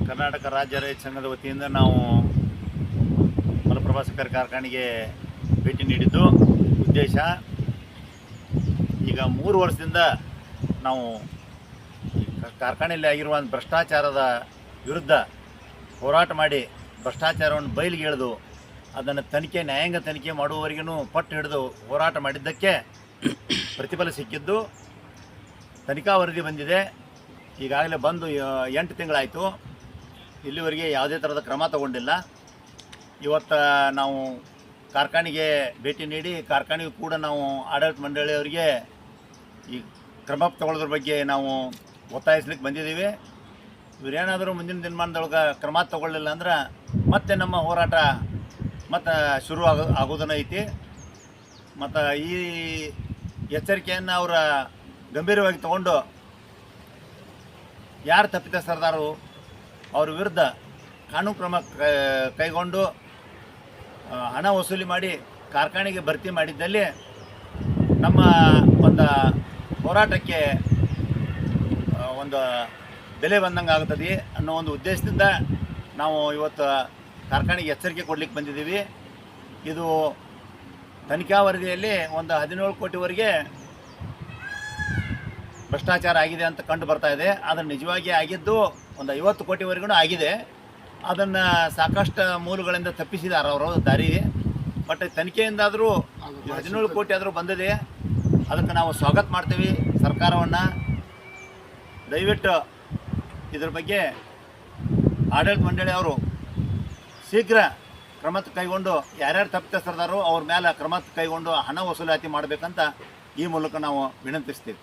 ಕರ್ನಾಟಕ ರಾಜ್ಯ ರೈತ ಸಂಘದ ವತಿಯಿಂದ ನಾವು ಮಲಪ್ರಭಾ ಸಕ್ಕರೆ ಕಾರ್ಖಾನೆಗೆ ಭೇಟಿ ನೀಡಿದ್ದು ಉದ್ದೇಶ ಈಗ 3 ವರ್ಷದಿಂದ ನಾವು ಕಾರ್ಖಾನೆಯಲ್ಲಿ ಆಗಿರುವ ಭ್ರಷ್ಟಾಚಾರದ ವಿರುದ್ಧ ಹೋರಾಟ ಮಾಡಿ ಭ್ರಷ್ಟಾಚಾರವನ್ನು ಬಯಲಿಗೆ ಎಳೆದು ಅದನ್ನು ನ್ಯಾಯಾಂಗ ತನಿಖೆ ಮಾಡುವವರೆಗೂ ಪಟ್ಟು ಹಿಡಿದು ಹೋರಾಟ ಮಾಡಿದ್ದಕ್ಕೆ ಪ್ರತಿಫಲ ಸಿಕ್ಕಿದ್ದು. ತನಿಖಾ ವರದಿ ಬಂದಿದೆ, ಈಗಾಗಲೇ ಬಂದು 8 ತಿಂಗಳಾಯಿತು. ಇಲ್ಲಿವರೆಗೆ ಯಾವುದೇ ಥರದ ಕ್ರಮ ತಗೊಂಡಿಲ್ಲ. ಇವತ್ತು ನಾವು ಕಾರ್ಖಾನೆಗೆ ಭೇಟಿ ನೀಡಿ ಕಾರ್ಖಾನೆಗೂ ಕೂಡ ನಾವು ಆಡಳಿತ ಮಂಡಳಿಯವರಿಗೆ ಈ ಕ್ರಮ ತಗೊಳ್ಳೋದ್ರ ಬಗ್ಗೆ ನಾವು ಒತ್ತಾಯಿಸ್ಲಿಕ್ಕೆ ಬಂದಿದ್ದೀವಿ. ಇವರೇನಾದರೂ ಮುಂದಿನ ದಿನಮಾನದೊಳಗೆ ಕ್ರಮ ತಗೊಳ್ಳಿಲ್ಲ ಅಂದ್ರೆ ಮತ್ತೆ ನಮ್ಮ ಹೋರಾಟ ಮತ್ತು ಶುರು ಆಗೋದನ್ನ ಐತಿ. ಮತ್ತು ಈ ಎಚ್ಚರಿಕೆಯನ್ನು ಅವರ ಗಂಭೀರವಾಗಿ ತಗೊಂಡು ಯಾರು ತಪ್ಪಿತಸ್ಥರದಾರು ಅವ್ರ ವಿರುದ್ಧ ಕಾನೂನು ಕ್ರಮ ಕೈಗೊಂಡು ಹಣ ವಸೂಲಿ ಮಾಡಿ ಕಾರ್ಖಾನೆಗೆ ಭರ್ತಿ ಮಾಡಿದ್ದಲ್ಲಿ ನಮ್ಮ ಒಂದು ಹೋರಾಟಕ್ಕೆ ಒಂದು ಬೆಲೆ ಬಂದಂಗೆ ಆಗುತ್ತದೆ ಅನ್ನೋ ಒಂದು ಉದ್ದೇಶದಿಂದ ನಾವು ಇವತ್ತು ಕಾರ್ಖಾನೆಗೆ ಎಚ್ಚರಿಕೆ ಕೊಡಲಿಕ್ಕೆ ಬಂದಿದ್ದೀವಿ. ಇದು ತನಿಖಾ ವರದಿಯಲ್ಲಿ ಒಂದು 17 ಕೋಟಿವರೆಗೆ ಭ್ರಷ್ಟಾಚಾರ ಆಗಿದೆ ಅಂತ ಕಂಡು ಬರ್ತಾ ಇದೆ. ಅದನ್ನು ನಿಜವಾಗಿ ಆಗಿದ್ದು ಒಂದು 50 ಕೋಟಿವರೆಗೂ ಆಗಿದೆ. ಅದನ್ನು ಸಾಕಷ್ಟು ಮೂಲಗಳಿಂದ ತಪ್ಪಿಸಿದ್ದಾರೆ ಅವರು ದಾರಿ. ಬಟ್ ತನಿಖೆಯಿಂದಾದರೂ 17 ಕೋಟಿ ಆದರೂ ಬಂದಿದೆ. ಅದಕ್ಕೆ ನಾವು ಸ್ವಾಗತ ಮಾಡ್ತೀವಿ ಸರ್ಕಾರವನ್ನು. ದಯವಿಟ್ಟು ಇದ್ರ ಬಗ್ಗೆ ಆಡಳಿತ ಮಂಡಳಿಯವರು ಶೀಘ್ರ ಕ್ರಮ ಕೈಗೊಂಡು ಯಾರ್ಯಾರು ತಪ್ಪಿತಸ್ಥರದಾರೋ ಅವ್ರ ಮೇಲೆ ಕ್ರಮ ಕೈಗೊಂಡು ಹಣ ವಸೂಲಾತಿ ಮಾಡಬೇಕಂತ ಈ ಮೂಲಕ ನಾವು ವಿನಂತಿಸ್ತೀವಿ.